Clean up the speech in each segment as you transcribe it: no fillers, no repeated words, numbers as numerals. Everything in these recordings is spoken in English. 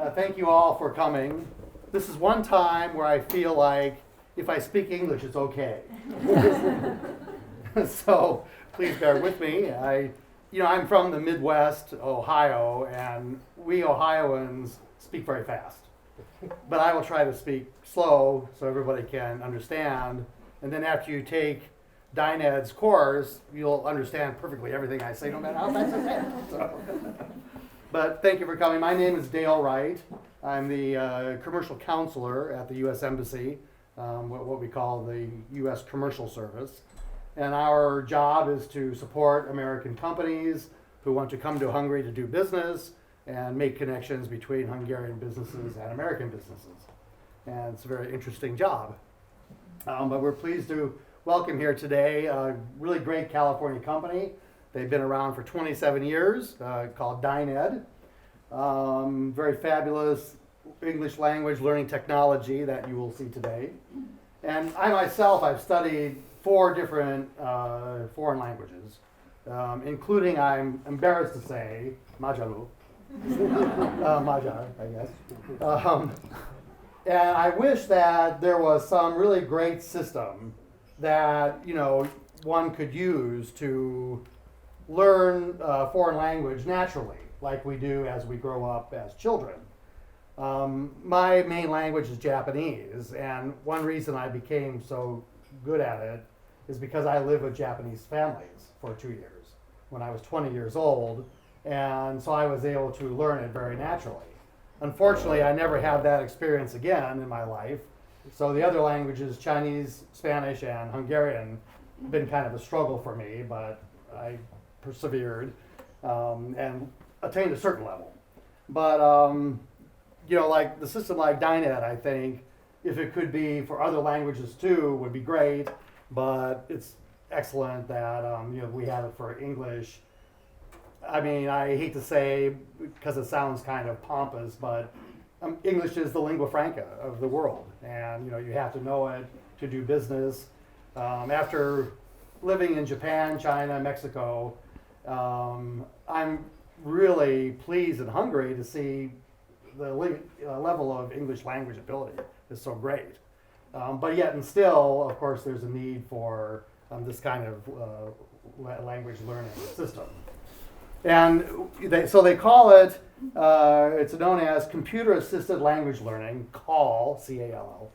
Thank you all for coming. This is one time where I feel like if I speak English, it's okay. So please bear with me. I'm from the Midwest, Ohio, and we Ohioans speak very fast. But I will try to speak slow so everybody can understand. And then after you take DynEd's course, you'll understand perfectly everything I say, no matter how fast I say it. So. But thank you for coming. My name is Dale Wright. I'm the commercial counselor at the U.S. Embassy, what we call the U.S. Commercial Service. And our job is to support American companies who want to come to Hungary to do business and make connections between Hungarian businesses and American businesses. And it's a very interesting job. But we're pleased to welcome here today a really great California company. They've been around for 27 years, called DynEd. Very fabulous English language learning technology that you will see today. And I myself, I've studied 4 different foreign languages, including, I'm embarrassed to say, Magyarul. Magyar, I guess. And I wish that there was some really great system that, one could use to learn foreign language naturally, like we do as we grow up as children. My main language is Japanese, and one reason I became so good at it is because I lived with Japanese families for 2 years when I was 20 years old, and so I was able to learn it very naturally. Unfortunately, I never had that experience again in my life, so the other languages, Chinese, Spanish, and Hungarian, been kind of a struggle for me, but I persevered and attained a certain level. But, like the system like DynEd, I think, if it could be for other languages too, would be great, but it's excellent that, we have it for English. I mean, I hate to say, because it sounds kind of pompous, but English is the lingua franca of the world, and, you have to know it to do business. After living in Japan, China, Mexico, I'm really pleased in Hungary to see the level of English language ability is so great. But yet and still, of course, there's a need for this kind of language learning system. And so they call it, it's known as Computer Assisted Language Learning, CALL, C-A-L-L,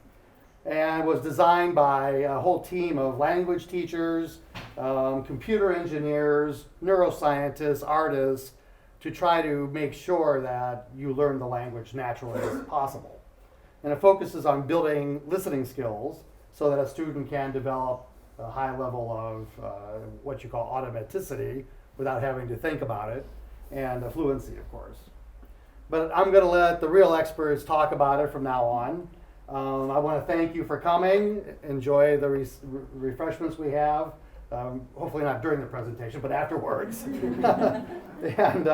and was designed by a whole team of language teachers, computer engineers, neuroscientists, artists, to try to make sure that you learn the language naturally as possible. And it focuses on building listening skills so that a student can develop a high level of what you call automaticity without having to think about it, and fluency, of course. But I'm going to let the real experts talk about it from now on. I want to thank you for coming. Enjoy the refreshments we have. Hopefully not during the presentation, but afterwards. And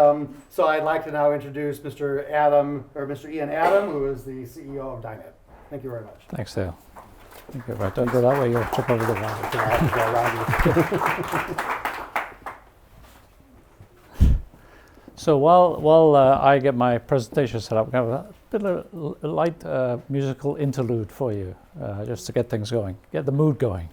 so I'd like to now introduce Mr. Ian Adam, who is the CEO of DynEd. Thank you very much. Thanks, Dale. Thank you. Right, don't go that way, you'll trip over the wall. So while I get my presentation set up, we have a bit of a light musical interlude for you, just to get things going, get the mood going.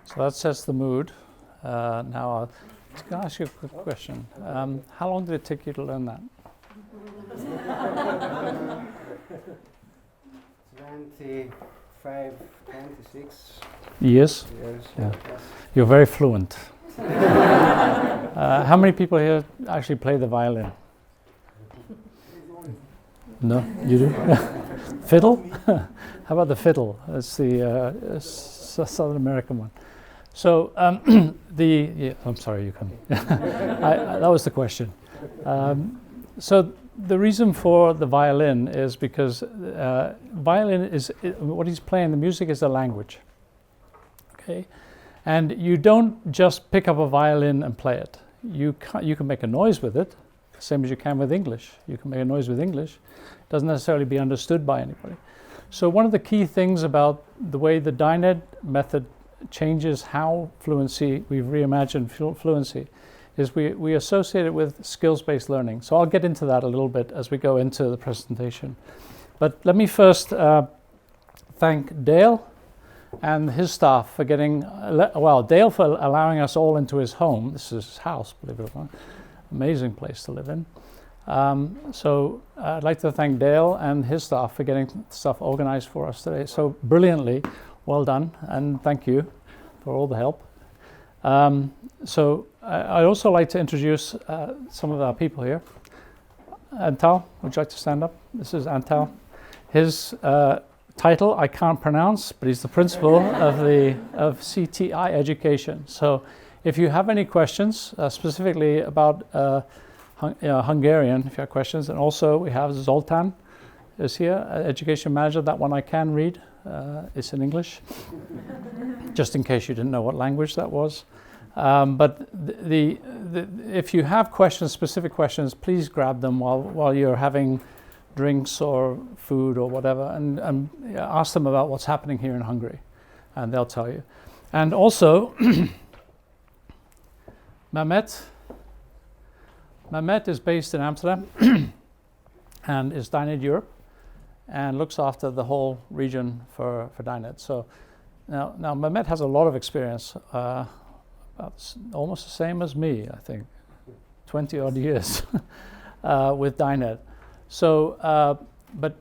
So that sets the mood. Now, can I ask you a quick question? How long did it take you to learn that? 25, 26 Years? years. Yeah. Yes. You're very fluent. How many people here actually play the violin? No, you do? Fiddle? How about the fiddle? That's the Southern American one. So I'm sorry, you can. That was the question. So the reason for the violin is because violin is what he's playing. The music is the language. Okay, and you don't just pick up a violin and play it. You can make a noise with it, same as you can with English. You can make a noise with English. It doesn't necessarily be understood by anybody. So one of the key things about the way the DynEd method changes how fluency, we've reimagined fluency, is we associate it with skills-based learning. So I'll get into that a little bit as we go into the presentation. But let me first thank Dale and his staff for Dale for allowing us all into his home. This is his house, believe it or not. Amazing place to live in. So I'd like to thank Dale and his staff for getting stuff organized for us today so brilliantly. Well done, and thank you for all the help. So I'd also like to introduce some of our people here. Antal, would you like to stand up? This is Antal. His title I can't pronounce, but he's the principal of CTI Education. So if you have any questions, specifically about Hungarian, if you have questions, and also we have Zoltán is here, education manager. That one I can read. It's in English, just in case you didn't know what language that was. But if you have questions, specific questions, please grab them while you're having drinks or food or whatever, and ask them about what's happening here in Hungary, and they'll tell you. And also, Mehmet is based in Amsterdam and is DynEd Europe, and looks after the whole region for DynEd. So now Mehmet has a lot of experience, almost the same as me, I think, 20 odd years with DynEd. So, but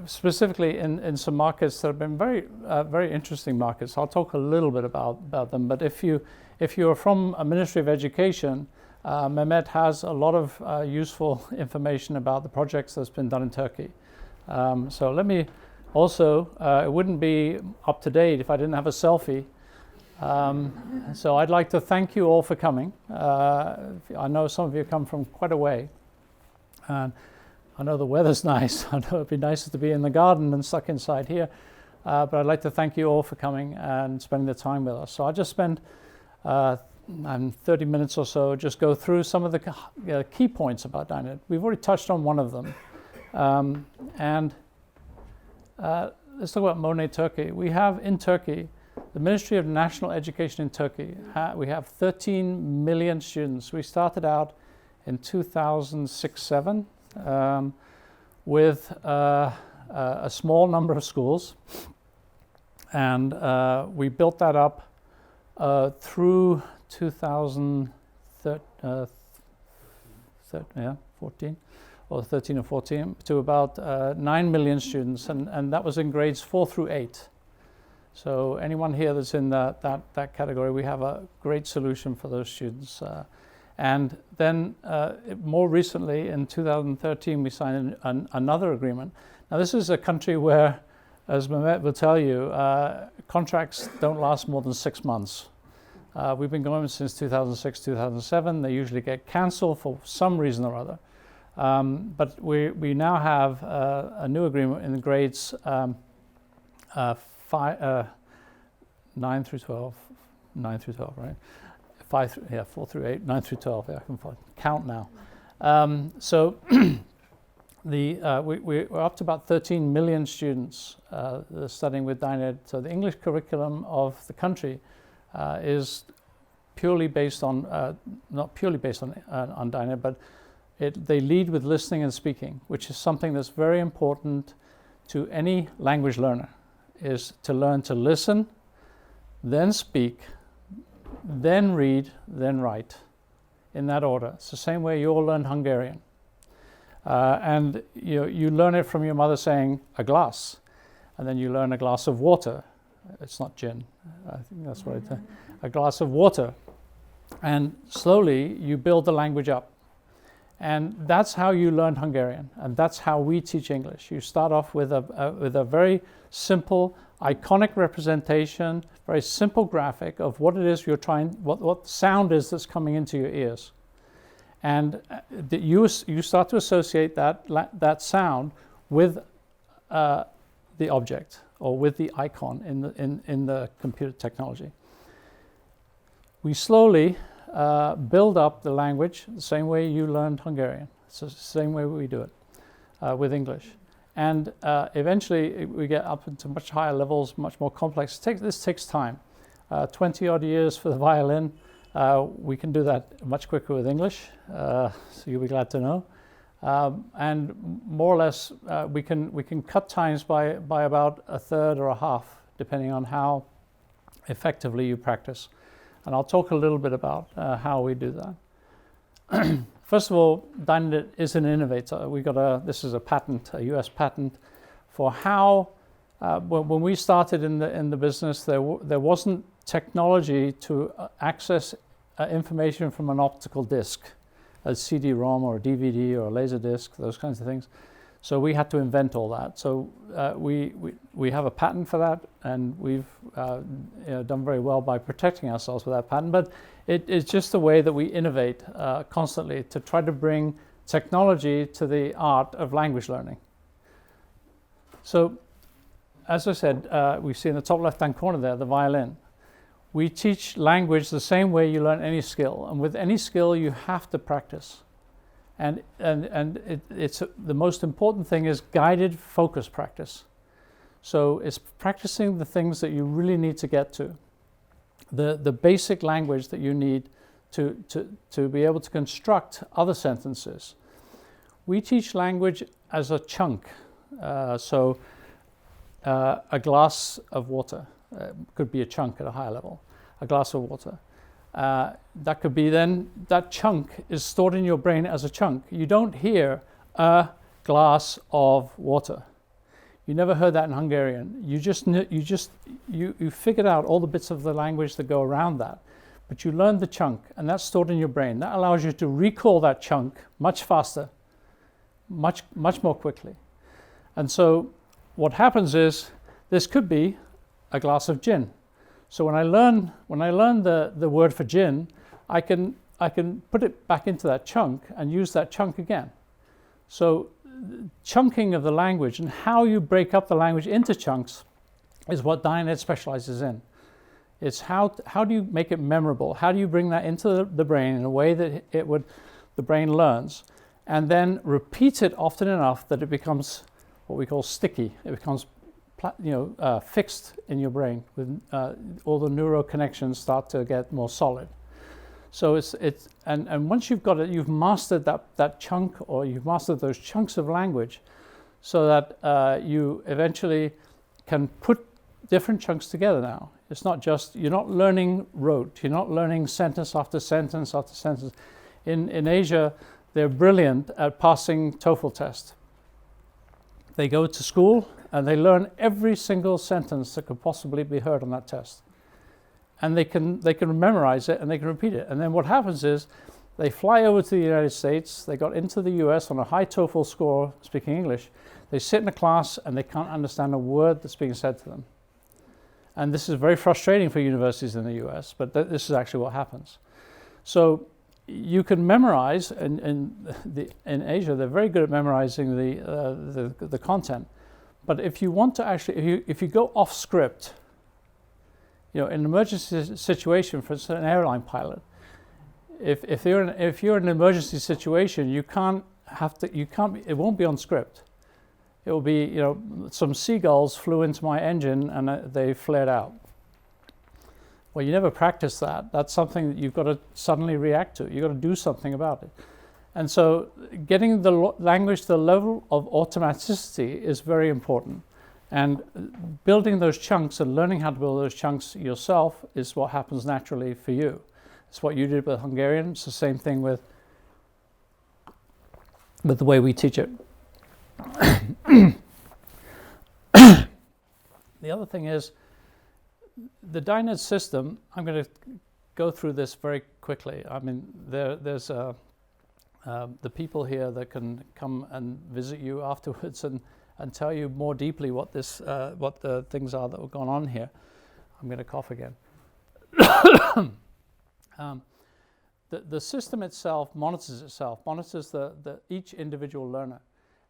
specifically in some markets that have been very interesting markets. I'll talk a little bit about them. But if you're from a Ministry of Education, Mehmet has a lot of useful information about the projects that's been done in Turkey. So let me also, it wouldn't be up to date if I didn't have a selfie. So I'd like to thank you all for coming. I know some of you come from quite a way. And I know the weather's nice. I know it'd be nicer to be in the garden than stuck inside here. But I'd like to thank you all for coming and spending the time with us. So I'll just spend 30 minutes or so, just go through some of the key points about DynEd. We've already touched on one of them. Let's talk about Monet Turkey. We have in Turkey, the Ministry of National Education in Turkey, we have 13 million students. We started out in 2006-07 with a small number of schools, and we built that up through 14 or 13 or 14 to about 9 million students, and that was in grades 4 through 8. So anyone here that's in that category, we have a great solution for those students. And then more recently, in 2013, we signed another agreement. Now this is a country where, as Mehmet will tell you, contracts don't last more than 6 months. We've been going since 2006, 2007. They usually get cancelled for some reason or other. But we now have a new agreement in the grades 9 through 12, right? 4 through 8, 9 through 12. Yeah, I can count now. So we're up to about 13 million students studying with DynEd. So the English curriculum of the country is purely based on, not purely based on DynEd, but they lead with listening and speaking, which is something that's very important to any language learner, is to learn to listen, then speak, then read, then write, in that order. It's the same way you all learned Hungarian. And you learn it from your mother saying a glass, and then you learn a glass of water. It's not gin, I think that's what it's a glass of water. And slowly you build the language up. And that's how you learn Hungarian, and that's how we teach English. You start off with a very simple, iconic representation, very simple graphic of what it is you're trying, what the sound is that's coming into your ears. And you start to associate that sound with the object or with the icon in the computer technology. We slowly build up the language the same way you learned Hungarian. It's the same way we do it with English. And eventually we get up into much higher levels, much more complex. This takes time. 20 odd years for the violin. We can do that much quicker with English, so you'll be glad to know. And more or less we can cut times by about a third or a half, depending on how effectively you practice. And I'll talk a little bit about how we do that. First of all, DynEd is an innovator. This is a patent, a US patent, for how, when we started in the business, there wasn't technology to access information from an optical disc, a CD-ROM or a DVD or a laser disc, those kinds of things. So we had to invent all that. So we have a patent for that, and we've done very well by protecting ourselves with that patent. But it's just the way that we innovate constantly to try to bring technology to the art of language learning. So, as I said, we see in the top left-hand corner there, the violin. We teach language the same way you learn any skill, and with any skill you have to practice. And it's the most important thing is guided focus practice. So it's practicing the things that you really need to get to. The basic language that you need to be able to construct other sentences. We teach language as a chunk. A glass of water could be a chunk at a higher level. A glass of water. That could be then, that chunk is stored in your brain as a chunk. You don't hear a glass of water. You never heard that in Hungarian. You figured out all the bits of the language that go around that, but you learned the chunk, and that's stored in your brain. That allows you to recall that chunk much faster, much more quickly. And so what happens is, this could be a glass of gin. So when I learn the word for gin, I can put it back into that chunk and use that chunk again. So chunking of the language and how you break up the language into chunks is what DynEd specializes in. It's how do you make it memorable? How do you bring that into the brain in a way that the brain learns, and then repeat it often enough that it becomes what we call sticky. It becomes fixed in your brain. With all the neural connections start to get more solid. So and once you've got it, you've mastered that chunk, or you've mastered those chunks of language, so that you eventually can put different chunks together now. It's not just, you're not learning rote, you're not learning sentence after sentence after sentence. In Asia, they're brilliant at passing TOEFL test. They go to school and they learn every single sentence that could possibly be heard on that test. And they can memorize it and they can repeat it. And then what happens is they fly over to the United States, they got into the US on a high TOEFL score speaking English, they sit in a class and they can't understand a word that's being said to them. And this is very frustrating for universities in the US, but this is actually what happens. So you can memorize, in Asia they're very good at memorizing the content. But if you want to actually, if you go off script, in an emergency situation, for instance, an airline pilot, if you're in an emergency situation, it won't be on script. It will be, some seagulls flew into my engine and they flared out. Well, you never practice that. That's something that you've got to suddenly react to. You've got to do something about it. And so getting the language to the level of automaticity is very important. And building those chunks and learning how to build those chunks yourself is what happens naturally for you. It's what you did with Hungarian. It's the same thing with the way we teach it. The other thing is, the DynEd system, I'm going to go through this very quickly. I mean, there's the people here that can come and visit you afterwards and tell you more deeply what the things are that have gone on here. I'm going to cough again. The system itself monitors each individual learner.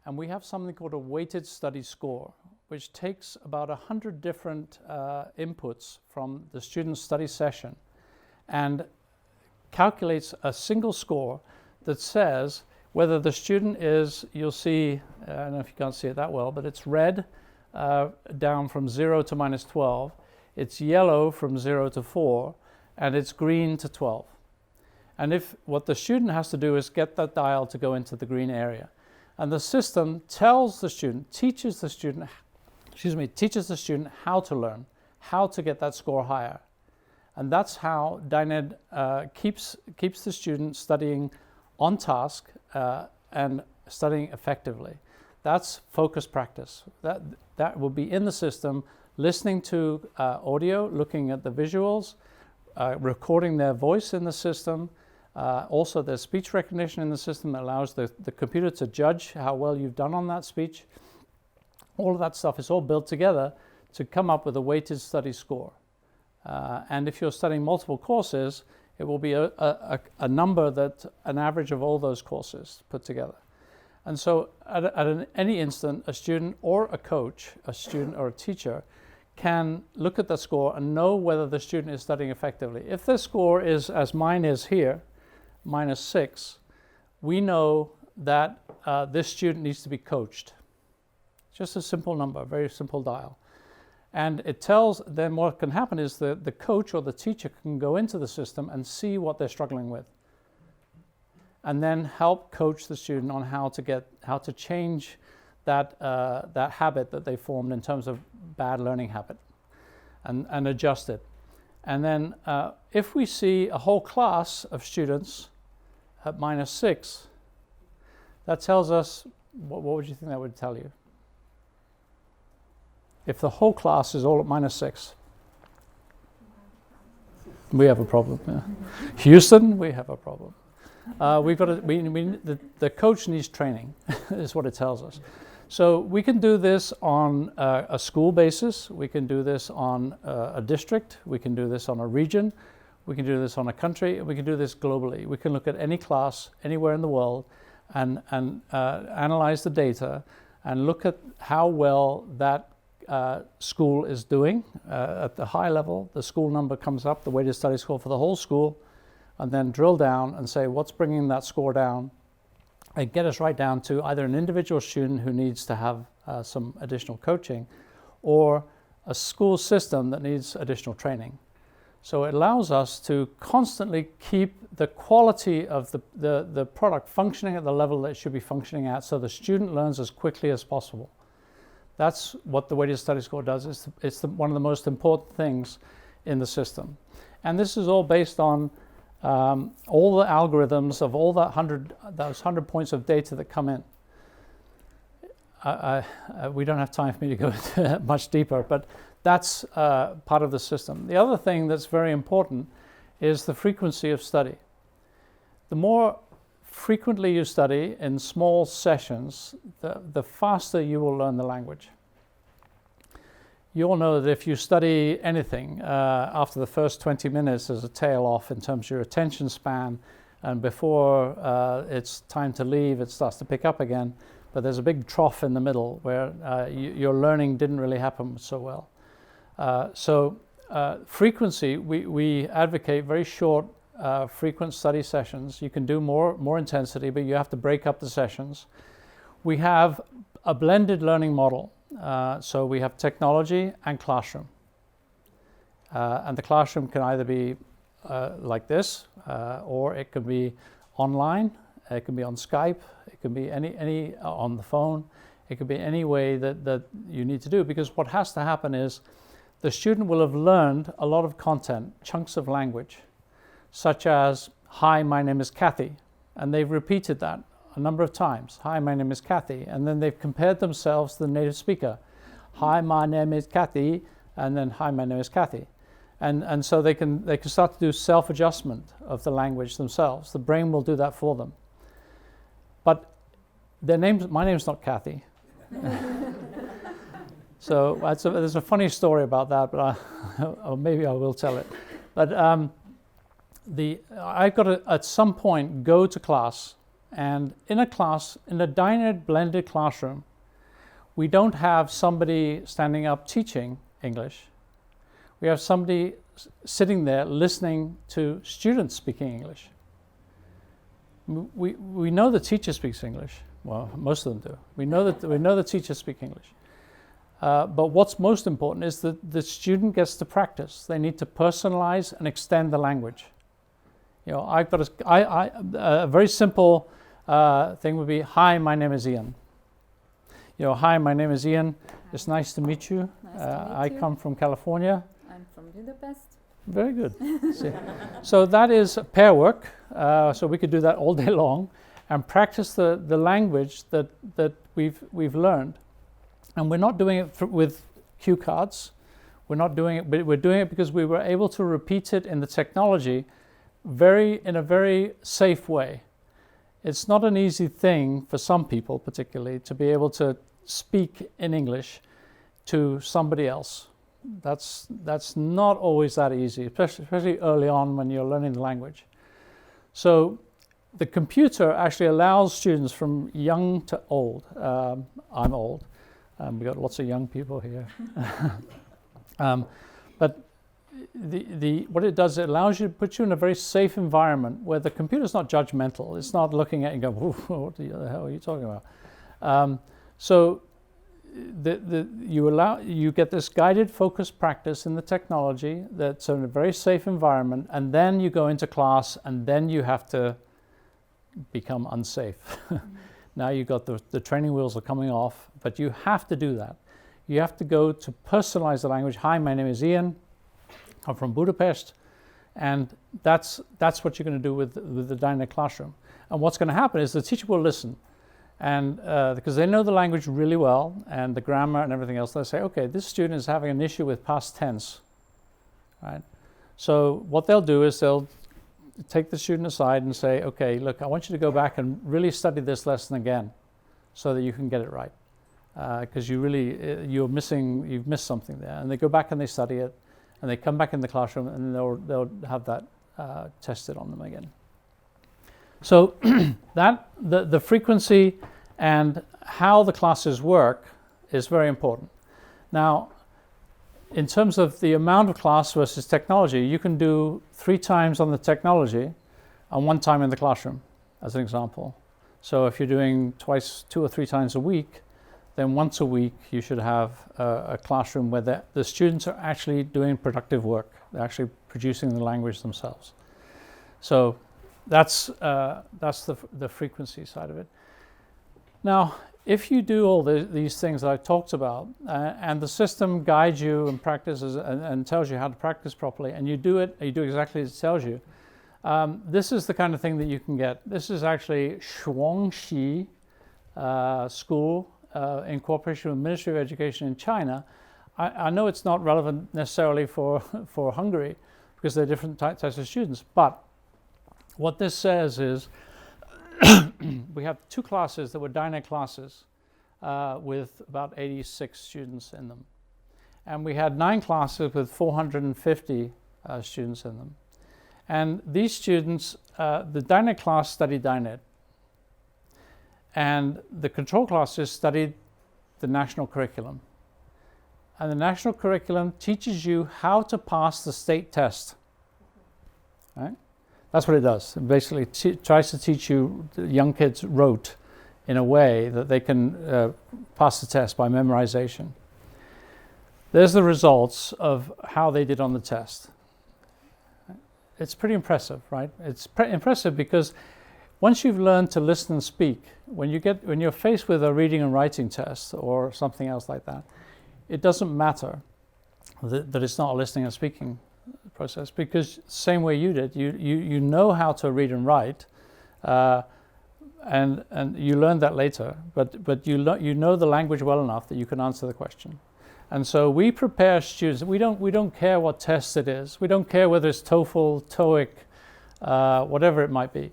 And we have something called a weighted study score, which takes about 100 different inputs from the student's study session and calculates a single score that says whether the student is, you'll see, I don't know if you can't see it that well, but it's red down from 0 to -12, it's yellow from 0 to 4, and it's green to 12. And if what the student has to do is get that dial to go into the green area. And the system tells the student, teaches the student how to learn, how to get that score higher. And that's how DynEd keeps the student studying on task and studying effectively. That's focused practice. That will be in the system, listening to audio, looking at the visuals, recording their voice in the system. Also, there's speech recognition in the system that allows the computer to judge how well you've done on that speech. All of that stuff is all built together to come up with a weighted study score. And if you're studying multiple courses, it will be a number that an average of all those courses put together. And so at any instant, a student or a coach, a student or a teacher, can look at the score and know whether the student is studying effectively. If the score is, as mine is here, -6, we know that this student needs to be coached. Just a simple number, very simple dial. And it tells, then what can happen is the coach or the teacher can go into the system and see what they're struggling with. And then help coach the student on how to change that habit that they formed in terms of bad learning habit and adjust it. And then if we see a whole class of students at -6, that tells us, what would you think that would tell you? If the whole class is all at -6, we have a problem. Yeah. Houston, we have a problem. The coach needs training, is what it tells us. So we can do this on a school basis. We can do this on a district. We can do this on a region. We can do this on a country. We can do this globally. We can look at any class anywhere in the world and analyze the data and look at how well that school is doing. At the high level, the school number comes up, the weighted study score for the whole school, and then drill down and say what's bringing that score down, and get us right down to either an individual student who needs to have some additional coaching or a school system that needs additional training. So it allows us to constantly keep the quality of the product functioning at the level that it should be functioning at, so the student learns as quickly as possible. That's what the weighted study score does. It's one of the most important things in the system. And this is all based on all the algorithms of all those 100 points of data that come in. We don't have time for me to go into that much deeper, but that's part of the system. The other thing that's very important is the frequency of study. The more frequently you study in small sessions, the faster you will learn the language. You all know that if you study anything, after the first 20 minutes there's a tail off in terms of your attention span, and before it's time to leave it starts to pick up again, but there's a big trough in the middle where your learning didn't really happen so well. Frequency, we advocate very short frequent study sessions. You can do more intensity, but you have to break up the sessions. We have a blended learning model. So we have technology and classroom. And the classroom can either be like this, or it can be online, it can be on Skype, it can be any on the phone, It could be any way that you need to do, because what has to happen is the student will have learned a lot of content, chunks of language, such as, "Hi, my name is Kathy," and they've repeated that a number of times. "Hi, my name is Kathy," and then they've compared themselves to the native speaker. "Hi, my name is Kathy," and then, "Hi, my name is Kathy." And so they can start to do self-adjustment of the language themselves. The brain will do that for them. But my name's not Kathy. So there's a funny story about that, but or maybe I will tell it. But I've got to, at some point, go to class, and in a DynEd blended classroom, we don't have somebody standing up teaching English. We have somebody sitting there listening to students speaking English. We know the teacher speaks English. Well, most of them do. We know the teachers speak English. But what's most important is that the student gets to practice. They need to personalize and extend the language. You know, a very simple thing would be, "Hi, my name is Ian." You know, "Hi, my name is Ian. It's nice to meet you. Nice to meet I you. come from California." I'm from Budapest. Very good. So that is pair work. So we could do that all day long and practice the language that we've learned. And we're not doing it with cue cards. We're not doing it, but we're doing it because we were able to repeat it in the technology in a very safe way. It's not an easy thing for some people, particularly, to be able to speak in English to somebody else. That's not always that easy, especially early on when you're learning the language. So the computer actually allows students from young to old. I'm old. We've got lots of young people here. But what it does, it allows you to put you in a very safe environment where the computer's not judgmental. It's not looking at you and going, "What the hell are you talking about?" So you get this guided focused practice in the technology that's in a very safe environment, and then you go into class, and then you have to become unsafe. Now you've got the training wheels are coming off, but you have to do that. You have to go to personalize the language. "Hi, my name is Ian. I'm from Budapest," and that's what you're going to do with the DynEd classroom. And what's going to happen is the teacher will listen, and because they know the language really well and the grammar and everything else, they'll say, "Okay, this student is having an issue with past tense." Right? So what they'll do is they'll take the student aside and say, "Okay, look, I want you to go back and really study this lesson again, so that you can get it right, because you've missed something there." And they go back and they study it, and they come back in the classroom, and they'll have that tested on them again. So the frequency and how the classes work is very important. Now, in terms of the amount of class versus technology, you can do 3 times on the technology and 1 time in the classroom, as an example. So if you're doing 2 or 3 times a week, then once a week you should have a classroom where the students are actually doing productive work. They're actually producing the language themselves. So that's the frequency side of it. Now, if you do all these things that I talked about, and the system guides you and practices and tells you how to practice properly, and you do exactly as it tells you, this is the kind of thing that you can get. This is actually Shuangxi School in cooperation with the Ministry of Education in China. I know it's not relevant necessarily for Hungary because they're different types of students, but what this says is we have 2 classes that were DynEd classes with about 86 students in them. And we had 9 classes with 450 students in them. And these students, the DynEd class studied DynEd. And the control classes studied the national curriculum. And the national curriculum teaches you how to pass the state test. Right? That's what it does. It basically tries to teach you, young kids rote in a way that they can pass the test by memorization. There's the results of how they did on the test. It's pretty impressive, right? It's impressive because once you've learned to listen and speak, when you're faced with a reading and writing test or something else like that, it doesn't matter that it's not a listening and speaking process, because same way you did, you know how to read and write, and you learned that later, but you know the language well enough that you can answer the question. And so we prepare students. We don't care what test it is. We don't care whether it's TOEFL, TOEIC, whatever it might be.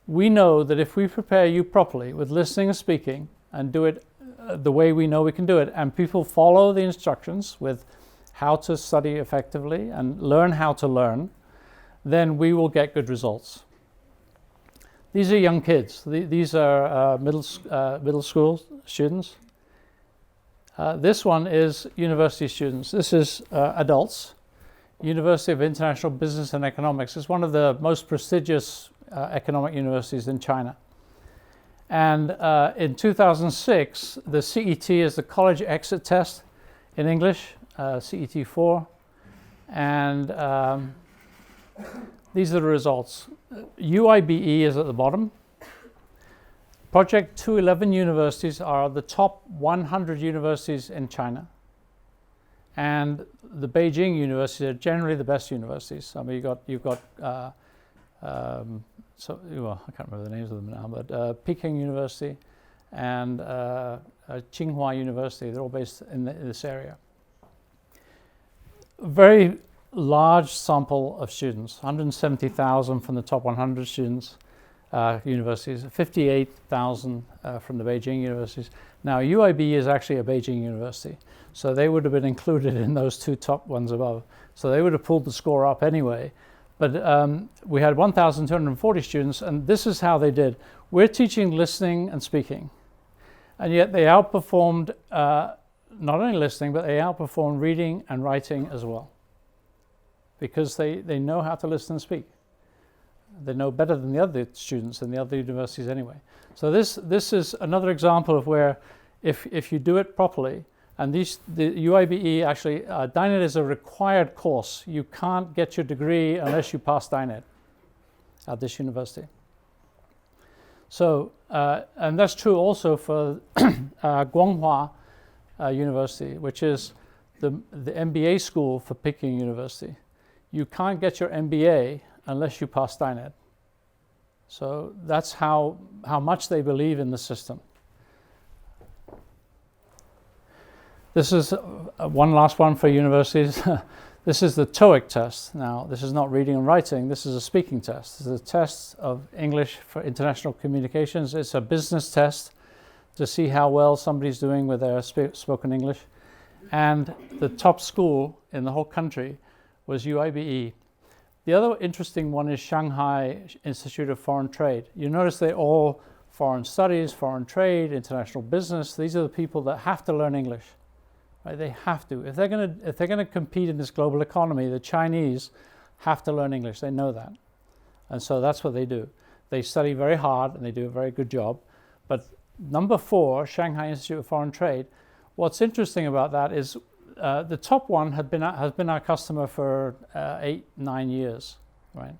We know that if we prepare you properly with listening and speaking and do it the way we know we can do it, and people follow the instructions with how to study effectively and learn how to learn, then we will get good results. These are young kids. These are middle school students. This one is university students. This is adults. University of International Business and Economics is one of the most prestigious economic universities in China. And in 2006, the CET is the College Exit Test in English, CET4. And these are the results. UIBE is at the bottom. Project 211 universities are the top 100 universities in China. And the Beijing universities are generally the best universities. I mean, you've got I can't remember the names of them now, but Peking University and Tsinghua University, they're all based in this area. Very large sample of students, 170,000 from the top 100 students, universities, 58,000 from the Beijing universities. Now, UIB is actually a Beijing university, so they would have been included in those two top ones above. So they would have pulled the score up anyway. But we had 1,240 students, and this is how they did. We're teaching listening and speaking, and yet they outperformed not only listening, but they outperformed reading and writing as well, because they know how to listen and speak. They know better than the other students in the other universities anyway. So this is another example of where if you do it properly, and the UIBE actually, DynEd is a required course. You can't get your degree unless you pass DynEd at this university. So, and that's true also for Guanghua University, which is the MBA school for Peking University. You can't get your MBA unless you pass DynEd. So that's how much they believe in the system. This is one last one for universities. This is the TOEIC test. Now, this is not reading and writing. This is a speaking test. This is a test of English for international communications. It's a business test to see how well somebody's doing with their spoken English. And the top school in the whole country was UIBE. The other interesting one is Shanghai Institute of Foreign Trade. You notice they're all foreign studies, foreign trade, international business. These are the people that have to learn English. Right? They have to. If they're going to compete in this global economy, the Chinese have to learn English. They know that, and so that's what they do. They study very hard and they do a very good job. But number 4, Shanghai Institute of Foreign Trade. What's interesting about that is the top one has been our customer for 8-9 years. Right?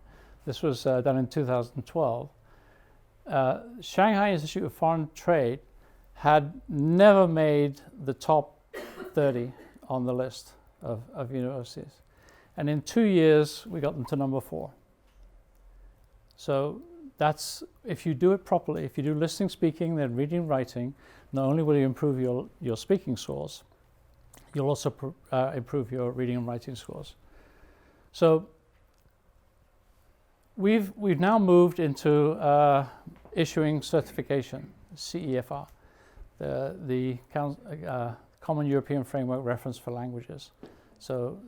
This was done in 2012. Shanghai Institute of Foreign Trade had never made the top 30 on the list of universities. And in 2 years, we got them to number 4. So that's, if you do it properly, if you do listening, speaking, then reading, writing, not only will you improve your speaking scores, you'll also improve your reading and writing scores. So we've now moved into issuing certification, CEFR, the Common European Framework Reference for Languages. So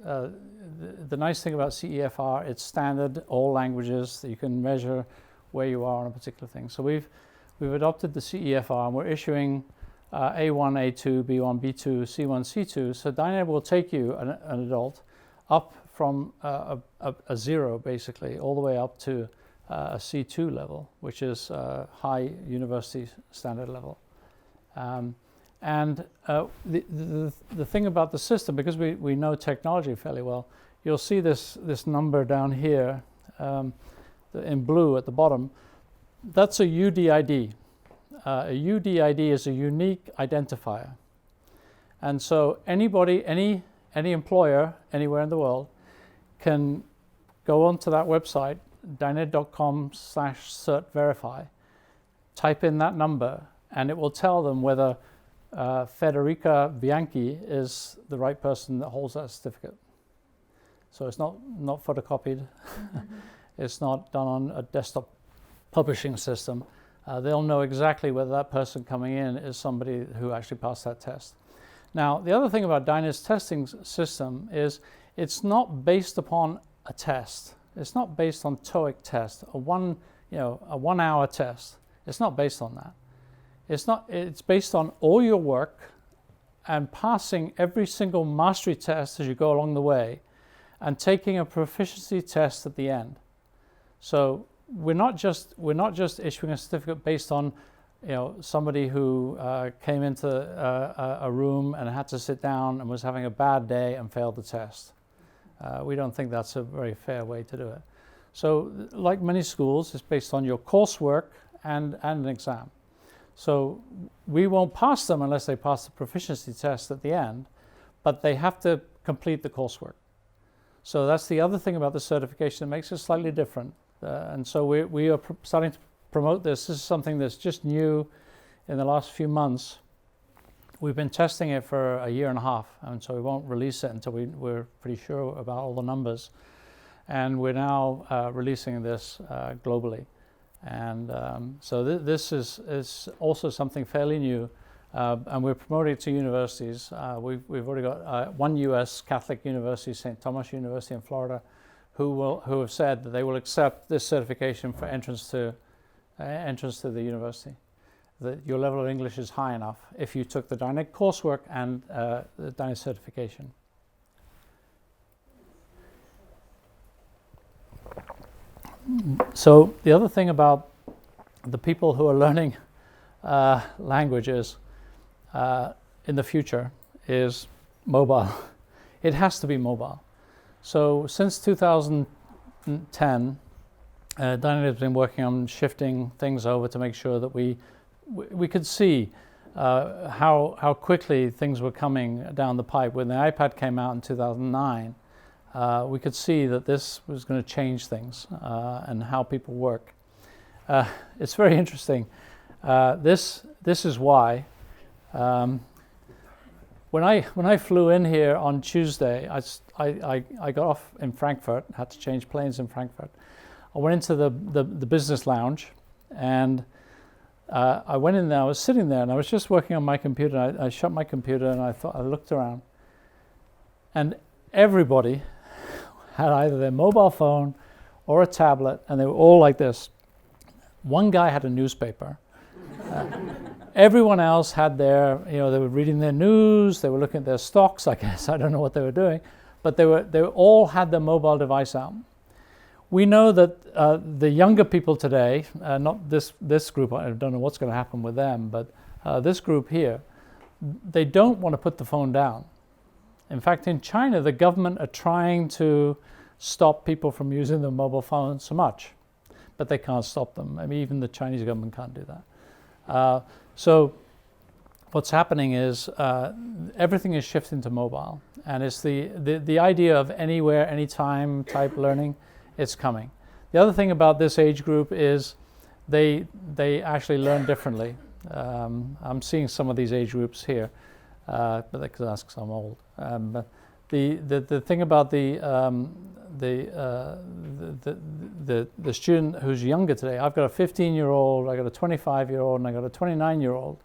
the nice thing about CEFR, it's standard, all languages, that you can measure where you are on a particular thing. So we've adopted the CEFR, and we're issuing A1, A2, B1, B2, C1, C2. So DynEd will take you, an adult, up from a 0, basically, all the way up to a C2 level, which is high university standard level. And the thing about the system, because we know technology fairly well, you'll see this number down here in blue at the bottom. that's a UDID. A UDID is a unique identifier. And so anybody, any employer anywhere in the world can go onto that website, dyned.com/certverify, type in that number, and it will tell them whether Federica Bianchi is the right person that holds that certificate. So it's not photocopied. It's not done on a desktop publishing system. They'll know exactly whether that person coming in is somebody who actually passed that test. Now, the other thing about DynEd's testing system is it's not based upon a test. It's not based on TOEIC test, a 1 hour test. It's not based on that. It's based on all your work and passing every single mastery test as you go along the way and taking a proficiency test at the end. So we're not just issuing a certificate based on somebody who came into a room and had to sit down and was having a bad day and failed the test. We don't think that's a very fair way to do it. So like many schools, it's based on your coursework and an exam. So we won't pass them unless they pass the proficiency test at the end, but they have to complete the coursework. So that's the other thing about the certification that makes it slightly different. And so we are starting to promote this. This is something that's just new in the last few months. We've been testing it for a year and a half, and so we won't release it until we're pretty sure about all the numbers. And we're now releasing this globally. And so this is also something fairly new, and we're promoting it to universities. We've already got one US Catholic university, St. Thomas University in Florida, who have said that they will accept this certification for entrance to the university. That your level of English is high enough if you took the DynEd coursework and the DynEd certification. So the other thing about the people who are learning languages in the future is mobile. It has to be mobile. So since 2010, DynEd has been working on shifting things over to make sure that we could see how quickly things were coming down the pipe. When the iPad came out in 2009, we could see that this was going to change things and how people work. It's very interesting. This is why. When I flew in here on Tuesday, I got off in Frankfurt. Had to change planes in Frankfurt. I went into the business lounge, and I went in there. I was sitting there, and I was just working on my computer. I shut my computer, and I looked around, and everybody had either their mobile phone or a tablet, and they were all like this. One guy had a newspaper. Everyone else had they were reading their news, they were looking at their stocks, I guess. I don't know what they were doing, but they all had their mobile device out. We know that the younger people today, not this group, I don't know what's going to happen with them, but this group here, they don't want to put the phone down. In fact, in China, the government are trying to stop people from using the mobile phone so much, but they can't stop them. I mean, even the Chinese government can't do that. So what's happening is everything is shifting to mobile, and it's the idea of anywhere, anytime type learning. It's coming. The other thing about this age group is they actually learn differently. I'm seeing some of these age groups here, but that's because I'm old. But the thing about the student who's younger today, I've got a 15-year-old, I've got a 25-year-old, and I've got a 29-year-old,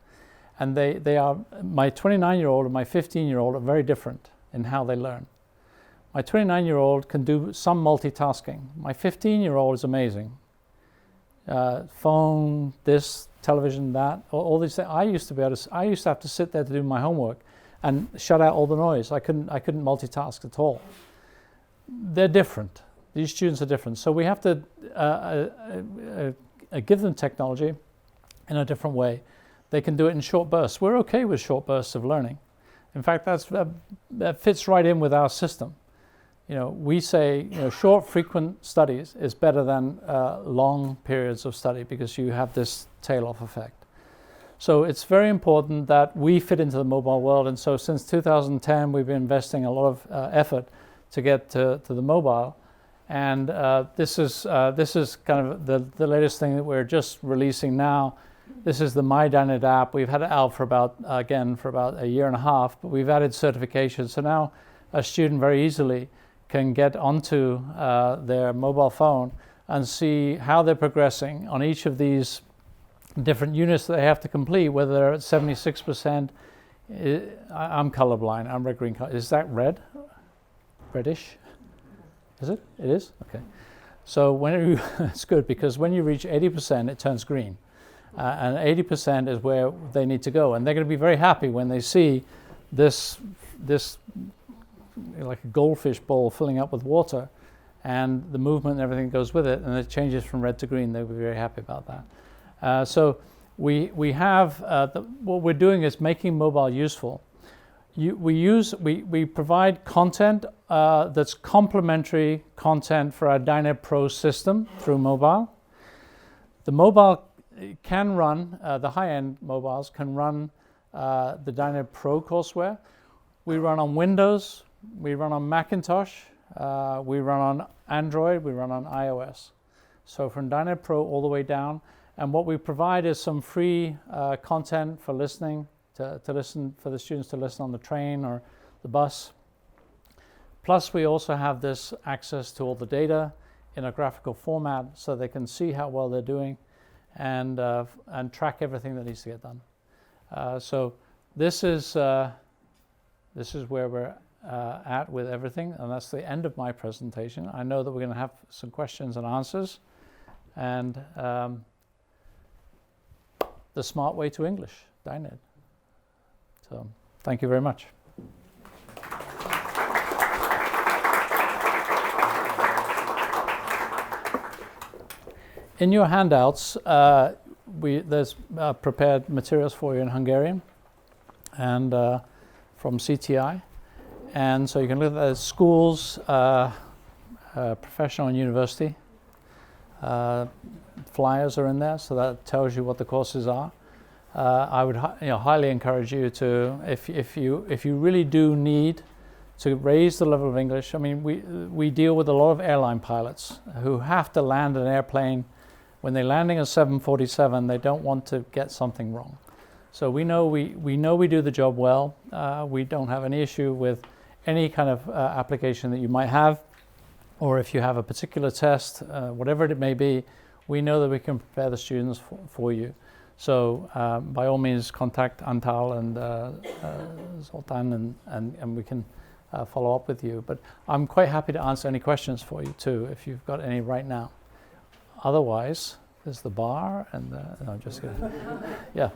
and they are, my 29-year-old and my 15-year-old are very different in how they learn. My 29-year-old can do some multitasking. My 15-year-old is amazing. Phone, this, television, that, all these things. I used to have to sit there to do my homework and shut out all the noise. I couldn't multitask at all. They're different. These students are different. So we have to give them technology in a different way. They can do it in short bursts. We're okay with short bursts of learning. In fact, that fits right in with our system. we say short, frequent studies is better than long periods of study because you have this tail-off effect. So it's very important that we fit into the mobile world. And so since 2010, we've been investing a lot of effort to get to the mobile. And this is kind of the latest thing that we're just releasing now. This is the DynEd app. We've had it out for about a year and a half, but we've added certification. So now a student very easily can get onto their mobile phone and see how they're progressing on each of these different units that they have to complete, whether they're at 76%. I'm colorblind. I'm red green color. Is that red? Reddish? Is it? It is? Okay. So it's good because when you reach 80%, it turns green. And 80% is where they need to go. And they're going to be very happy when they see this like a goldfish bowl filling up with water and the movement and everything goes with it, and it changes from red to green. They'll be very happy about that. So we have, what we're doing is making mobile useful. We provide content that's complementary content for our DynEd Pro system through mobile. The mobile can run, the high-end mobiles can run the DynEd Pro courseware. We run on Windows, we run on Macintosh, we run on Android, we run on iOS. So from DynEd Pro all the way down. And what we provide is some free content for listening, to listen, for the students to listen on the train or the bus. Plus we also have this access to all the data in a graphical format so they can see how well they're doing and track everything that needs to get done. So this is where we're at with everything, and that's the end of my presentation. I know that we're going to have some questions and answers, and the smart way to English, DynEd. So thank you very much. In your handouts, there's prepared materials for you in Hungarian and from CTI. And so you can look at the schools, professional and university. Flyers are in there, so that tells you what the courses are. I would highly encourage you to, if you really do need to raise the level of English. I mean, we deal with a lot of airline pilots who have to land an airplane. When they're landing a 747, they don't want to get something wrong. So we know we do the job well. We don't have any issue with any kind of application that you might have, or if you have a particular test, whatever it may be, we know that we can prepare the students for you. So by all means, contact Antal and Zoltan, and we can follow up with you. But I'm quite happy to answer any questions for you too, if you've got any right now. Otherwise, there's the bar and no, just kidding. Yeah.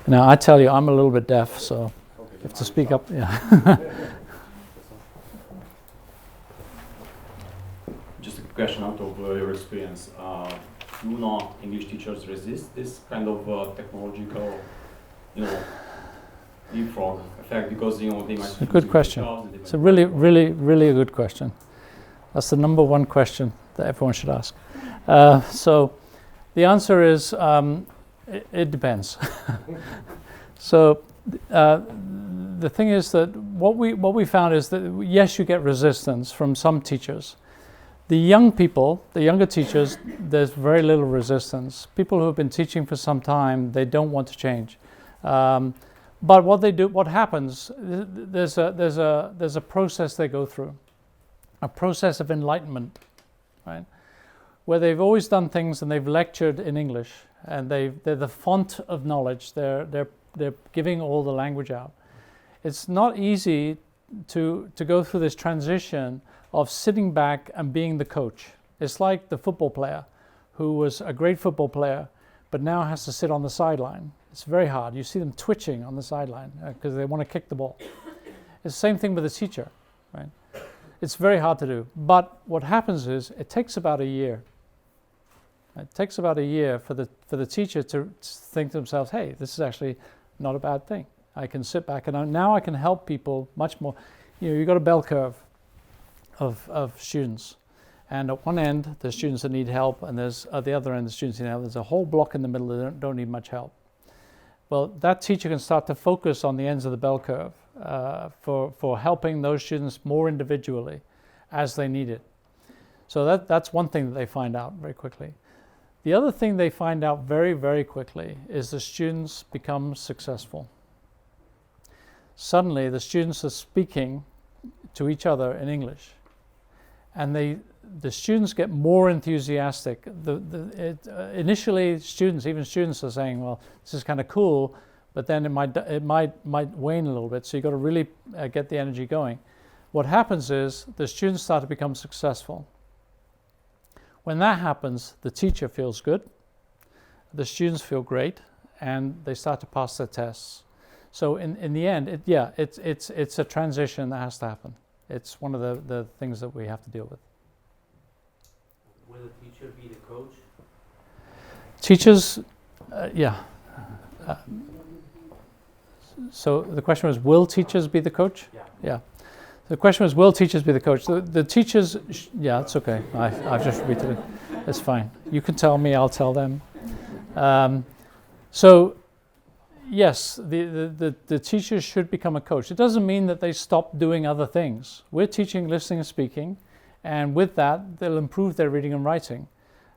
Now I tell you, I'm a little bit deaf, so you have to speak up. Yeah. Just a question out of your experience. Do not English teachers resist this kind of technological, leapfrog effect because they might. It's a good question. It's a really, really, really a good question. That's the number one question that everyone should ask. So the answer is it depends. So the thing is that what we found is that yes, you get resistance from some teachers. The young people, the younger teachers, there's very little resistance. People who have been teaching for some time, they don't want to change. But what happens? There's a process they go through, a process of enlightenment, right? Where they've always done things and they've lectured in English, and they're the font of knowledge. They're giving all the language out. It's not easy to go through this transition of sitting back and being the coach. It's like the football player who was a great football player, but now has to sit on the sideline. It's very hard. You see them twitching on the sideline because they want to kick the ball. It's the same thing with a teacher, right? It's very hard to do. But what happens is it takes about a year. It takes about a year for the teacher to think to themselves, hey, this is actually not a bad thing. I can sit back and now I can help people much more. You've got a bell curve of students. And at one end, there's students that need help, and there's at the other end, the students need help. There's a whole block in the middle that don't need much help. Well, that teacher can start to focus on the ends of the bell curve for helping those students more individually as they need it. So that's one thing that they find out very quickly. The other thing they find out very, very quickly is the students become successful. Suddenly, the students are speaking to each other in English, and the students get more enthusiastic. Initially, even students are saying, "Well, this is kind of cool," but then it might wane a little bit. So you've got to really get the energy going. What happens is the students start to become successful. When that happens, the teacher feels good, the students feel great, and they start to pass their tests. So in the end, it's a transition that has to happen. It's one of the things that we have to deal with. Will the teacher be the coach? Teachers, so the question was, will teachers be the coach? Yeah. The question was, will teachers be the coach? The teachers, it's okay. I've just repeated it. It's fine. You can tell me, I'll tell them. So, yes, the teachers should become a coach. It doesn't mean that they stop doing other things. We're teaching listening and speaking, and with that, they'll improve their reading and writing.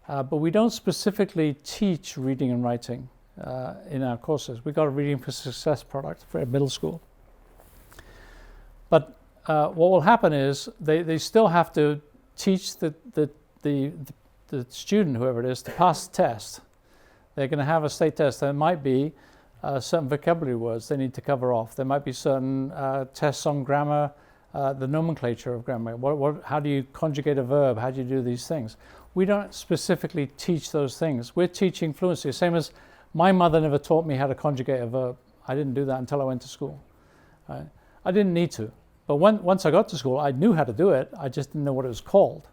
But we don't specifically teach reading and writing in our courses. We've got a Reading for Success product for middle school. But what will happen is they still have to teach the student, whoever it is, to pass the test. They're going to have a state test. There might be certain vocabulary words they need to cover off. There might be certain tests on grammar, the nomenclature of grammar. How do you conjugate a verb? How do you do these things? We don't specifically teach those things. We're teaching fluency. Same as my mother never taught me how to conjugate a verb. I didn't do that until I went to school. Right? I didn't need to. But once I got to school, I knew how to do it. I just didn't know what it was called.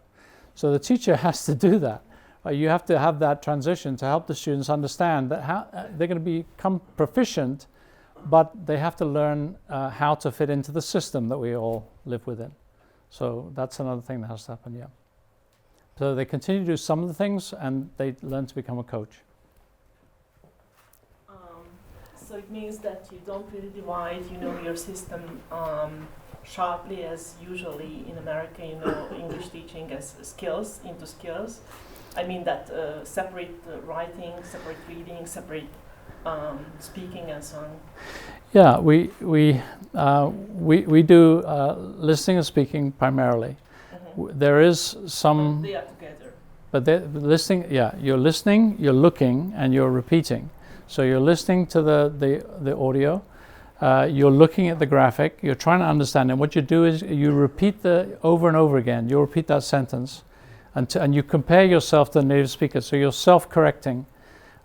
So the teacher has to do that. You have to have that transition to help the students understand that they're going to become proficient, but they have to learn how to fit into the system that we all live within. So that's another thing that has to happen, yeah. So they continue to do some of the things, and they learn to become a coach. So it means that you don't really divide, your system sharply as usually in America, English teaching as skills into skills. I mean that separate writing, separate reading, separate speaking, and so on. Yeah, we do listening and speaking primarily. Mm-hmm. There is some. But they are together. But listening, you're listening, you're looking, and you're repeating. So you're listening to the audio. You're looking at the graphic. You're trying to understand it. What you do is you repeat over and over again. You repeat that sentence. And you compare yourself to the native speaker, so you're self-correcting,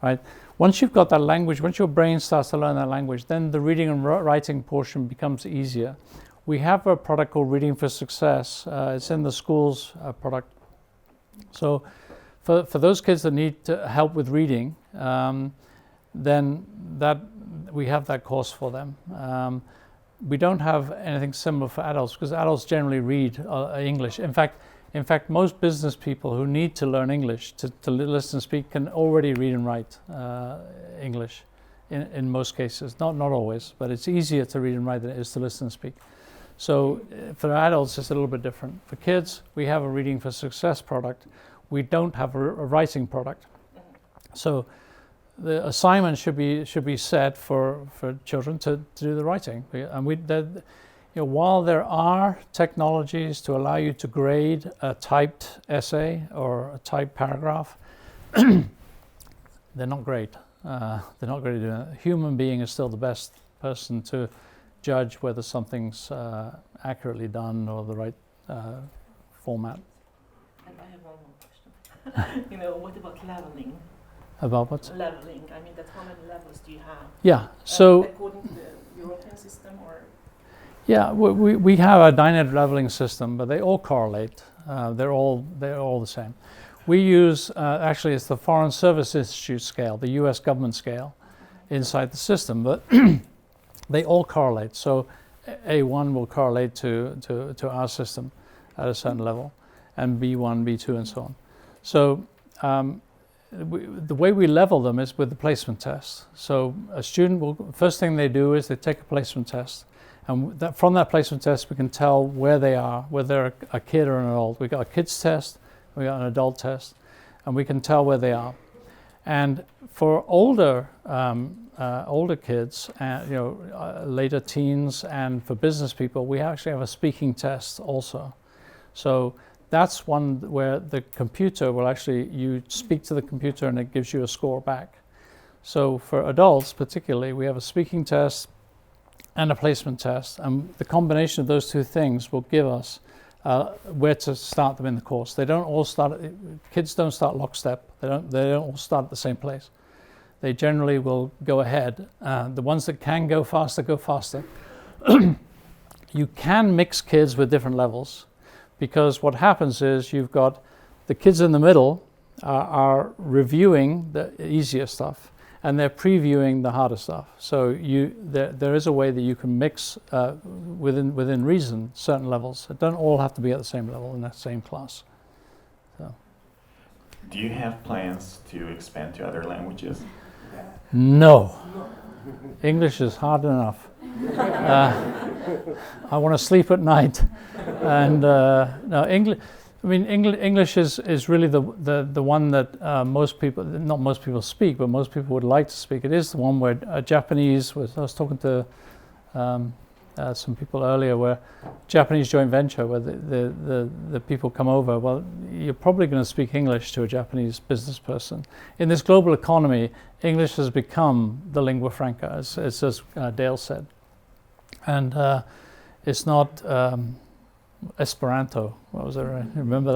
right? Once you've got that language, once your brain starts to learn that language, then the reading and writing portion becomes easier. We have a product called Reading for Success. It's in the schools product. So for those kids that need help with reading, then we have that course for them. We don't have anything similar for adults because adults generally read English. In fact, most business people who need to learn English to listen and speak can already read and write English in most cases. Not always, but it's easier to read and write than it is to listen and speak. So for adults, it's a little bit different. For kids, we have a Reading for Success product. We don't have a writing product. So the assignment should be set for children to do the writing. While there are technologies to allow you to grade a typed essay or a typed paragraph, they're not great. They're not great at doing that. A human being is still the best person to judge whether something's accurately done or the right format. And I have one more question. What about leveling? About what? Leveling. I mean, how many levels do you have? Yeah. So according to the European system, or? Yeah, we have a DynEd leveling system, but they all correlate. They're all the same. We use, actually it's the Foreign Service Institute scale, the US government scale inside the system, but they all correlate. So A1 will correlate to our system at a certain level, and B1, B2, and so on. So the way we level them is with the placement test. So a student will, first thing they do is they take a placement test, and from that placement test we can tell where they are, whether they're a kid or an adult. We got a kids test, we got an adult test, and we can tell where they are. And for older kids, later teens, and for business people, we actually have a speaking test also. So that's one where the computer will actually, you speak to the computer and it gives you a score back. So for adults particularly, we have a speaking test and a placement test, and the combination of those two things will give us where to start them in the course. They don't all start, kids don't start lockstep, they don't all start at the same place. They generally will go ahead. The ones that can go faster, go faster. You can mix kids with different levels, because what happens is you've got the kids in the middle are reviewing the easier stuff, and they're previewing the harder stuff. So there is a way that you can mix within reason certain levels. It don't all have to be at the same level in the same class. So. Do you have plans to expand to other languages? No. English is hard enough. I want to sleep at night, and no, English. I mean, English is really the one that most people, not most people speak, but most people would like to speak. It is the one where Japanese. I was talking to some people earlier, where Japanese joint venture, where the people come over. Well, you're probably going to speak English to a Japanese business person. In this global economy, English has become the lingua franca, as Dale said, and it's not Esperanto. What was that? Right? Remember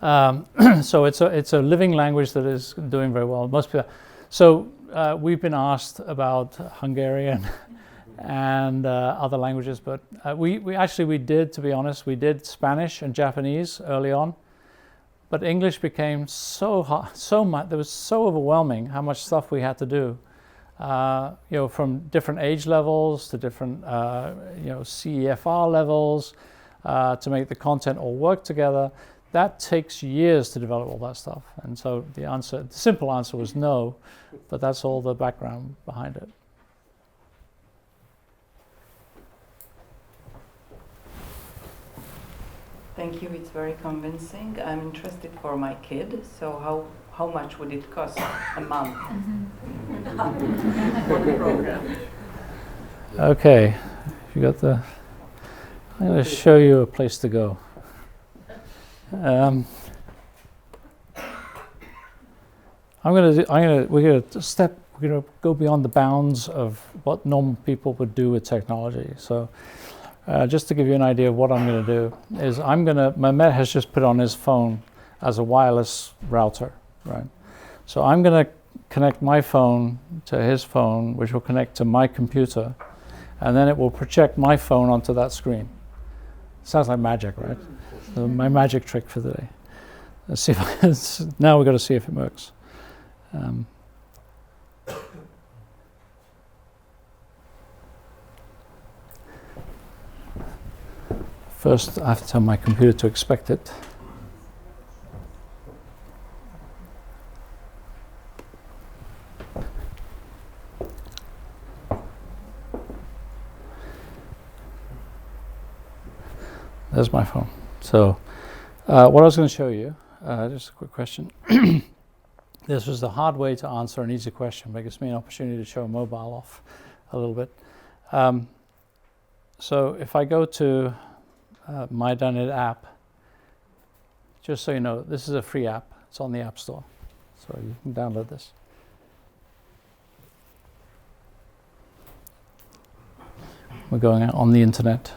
that? So it's a living language that is doing very well. Most people. So we've been asked about Hungarian and other languages, but we did, to be honest, we did Spanish and Japanese early on, but English became so hard, so much. It was so overwhelming how much stuff we had to do. From different age levels to different CEFR levels. To make the content all work together, that takes years to develop all that stuff. And so the simple answer was no, but that's all the background behind it. Thank you, it's very convincing. I'm interested for my kid, so how much would it cost a month? One program. Okay, you got the. I'm going to show you a place to go. We're going to go beyond the bounds of what normal people would do with technology. So, just to give you an idea of what I'm going to do is Mehmet has just put on his phone as a wireless router, right? So I'm going to connect my phone to his phone, which will connect to my computer, and then it will project my phone onto that screen. Sounds like magic, right? So my magic trick for the day. Let's see if now we've got to see if it works. First, I have to tell my computer to expect it. There's my phone. So what I was going to show you, just a quick question. This was the hard way to answer an easy question, but it gives me an opportunity to show mobile off a little bit. So if I go to my DynEd app, just so you know, this is a free app. It's on the App Store, so you can download this. We're going out on the internet.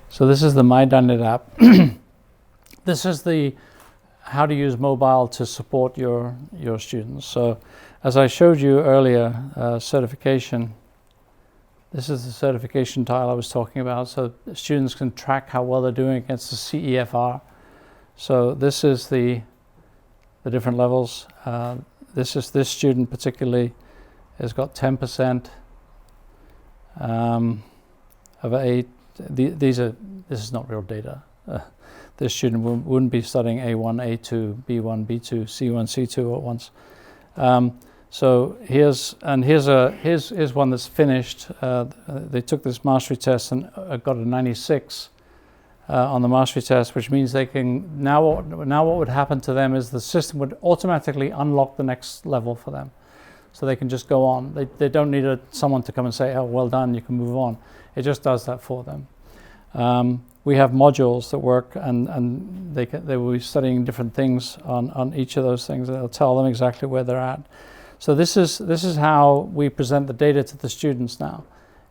So this is the My DynEd app. This is the how to use mobile to support your students. So as I showed you earlier, certification, this is the certification tile I was talking about. So students can track how well they're doing against the CEFR. So this is the different levels. This student particularly has got 10% of 8. This is not real data. This student wouldn't be studying A1, A2, B1, B2, C1, C2 all at once. So here's one that's finished. They took this mastery test and got a 96 on the mastery test, which means they can now what would happen to them is the system would automatically unlock the next level for them, so they can just go on. They don't need someone to come and say, "Oh, well done, you can move on." It just does that for them. We have modules that work, and they will be studying different things on each of those things. It'll tell them exactly where they're at. So this is how we present the data to the students now.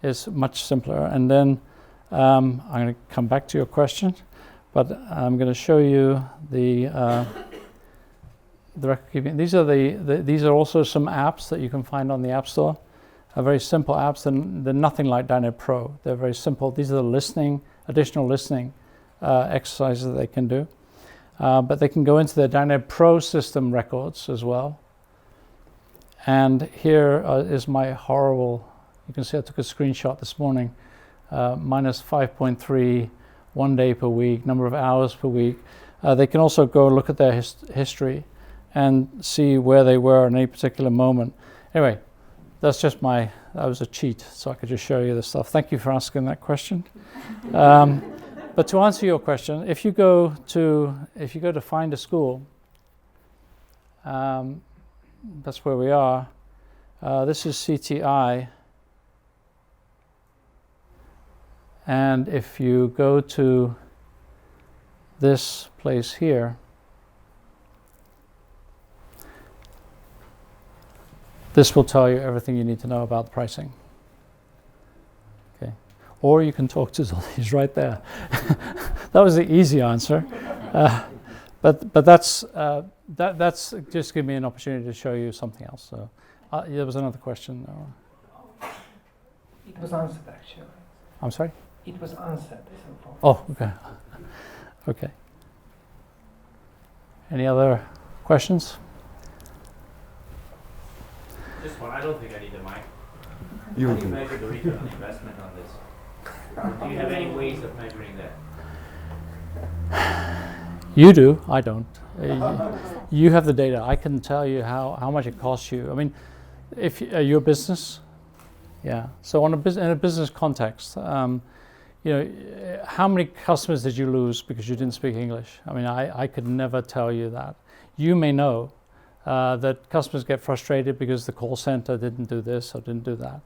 It's much simpler. And then I'm going to come back to your question, but I'm going to show you the record keeping. These are also some apps that you can find on the App Store. Very simple apps. They're nothing like DynEd Pro. They're very simple. These are the additional listening exercises that they can do. But they can go into their DynEd Pro system records as well. And here is my horrible, you can see I took a screenshot this morning, minus 5.3, 1 day per week, number of hours per week. They can also go look at their history and see where they were in any particular moment. Anyway, that was a cheat, so I could just show you this stuff. Thank you for asking that question. But to answer your question, if you go to find a school, that's where we are. This is CTI. And if you go to this place here, this will tell you everything you need to know about the pricing. Okay. Or you can talk to Zoltan, right there. That was the easy answer. But that's just give me an opportunity to show you something else. So there was another question. It was answered actually. I'm sorry? It was answered. So Oh, okay. Okay. Any other questions? Just one, I don't think I need the mic. You How do you do. measure the return on investment on this? Do you have any ways of measuring that? You do. I don't. You have the data. I can tell you how much it costs you. I mean, if you're a business, yeah. So in a business context, how many customers did you lose because you didn't speak English? I mean, I could never tell you that. You may know that customers get frustrated because the call center didn't do this or didn't do that,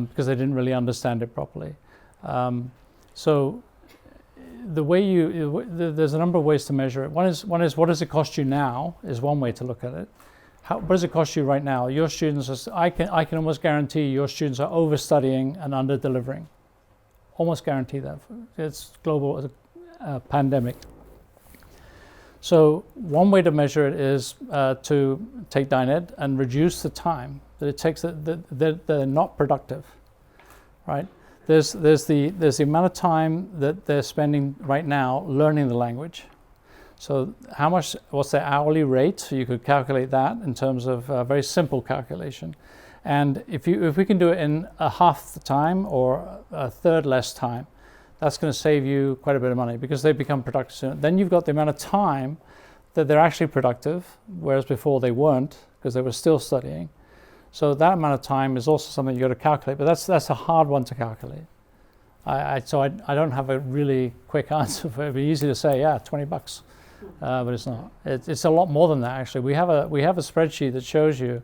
because they didn't really understand it properly. So the way there's a number of ways to measure it. One is what does it cost you now is one way to look at it. What does it cost you right now? Your students, I can almost guarantee your students are overstudying and under-delivering. Almost guarantee that. It's global, it's a pandemic. So one way to measure it is to take DynEd and reduce the time that it takes that they're not productive, right? There's the amount of time that they're spending right now learning the language. So what's their hourly rate? So you could calculate that in terms of a very simple calculation. And if we can do it in a half the time or a third less time, that's going to save you quite a bit of money because they become productive sooner. Then you've got the amount of time that they're actually productive, whereas before they weren't because they were still studying. So that amount of time is also something you got to calculate, but that's a hard one to calculate. I don't have a really quick answer for it. It'd be easy to say, yeah, $20, but it's not. It's a lot more than that actually. We have a spreadsheet that shows you.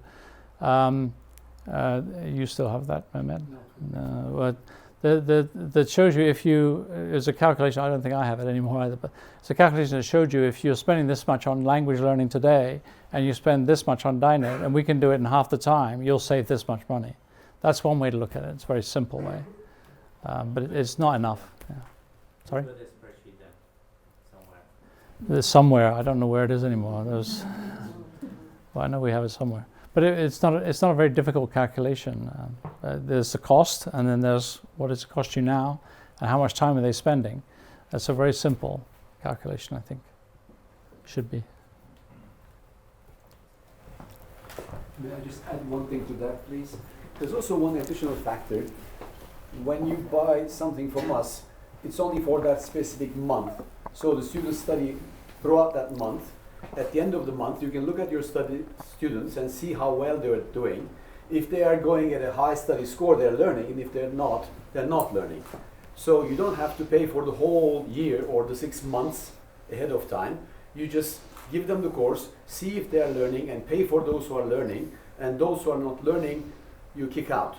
You still have that, Mehmet? No. That shows you there's a calculation, I don't think I have it anymore either, but it's a calculation that showed you if you're spending this much on language learning today and you spend this much on DynEd, and we can do it in half the time, you'll save this much money. That's one way to look at it. It's a very simple way. But it's not enough. Yeah. Sorry? Put this spreadsheet then, somewhere. There's somewhere, I don't know where it is anymore. Well, I know we have it somewhere. But it's not a very difficult calculation. There's the cost, and then there's what does it cost you now, and how much time are they spending. That's a very simple calculation, I think. should be. May I just add one thing to that, please? There's also one additional factor. When you buy something from us, it's only for that specific month. So the students study throughout that month. At the end of the month, you can look at your students and see how well they're doing. If they are going at a high study score, they're learning, and if they're not learning. So you don't have to pay for the whole year or the 6 months ahead of time. You just give them the course, see if they are learning, and pay for those who are learning. And those who are not learning, you kick out.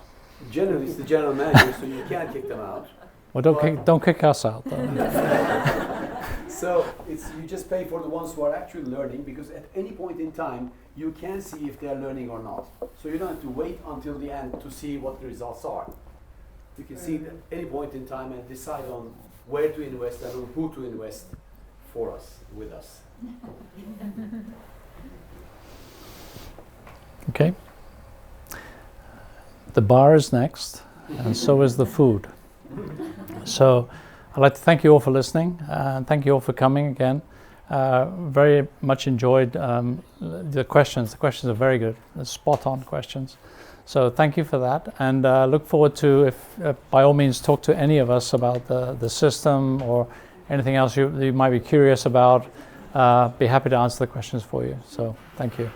Generally, it's the general manager, so you can't kick them out. Well, don't kick us out, though. So you just pay for the ones who are actually learning, because at any point in time, you can see if they are learning or not. So you don't have to wait until the end to see what the results are. You can see at any point in time and decide on where to invest and on who to invest for us, with us. Okay. The bar is next, and so is the food. So I'd like to thank you all for listening, and thank you all for coming again. Very much enjoyed the questions. The questions are very good. They're spot-on questions. So thank you for that, and look forward to, if by all means, talk to any of us about the system or anything else you might be curious about. Be happy to answer the questions for you. So thank you.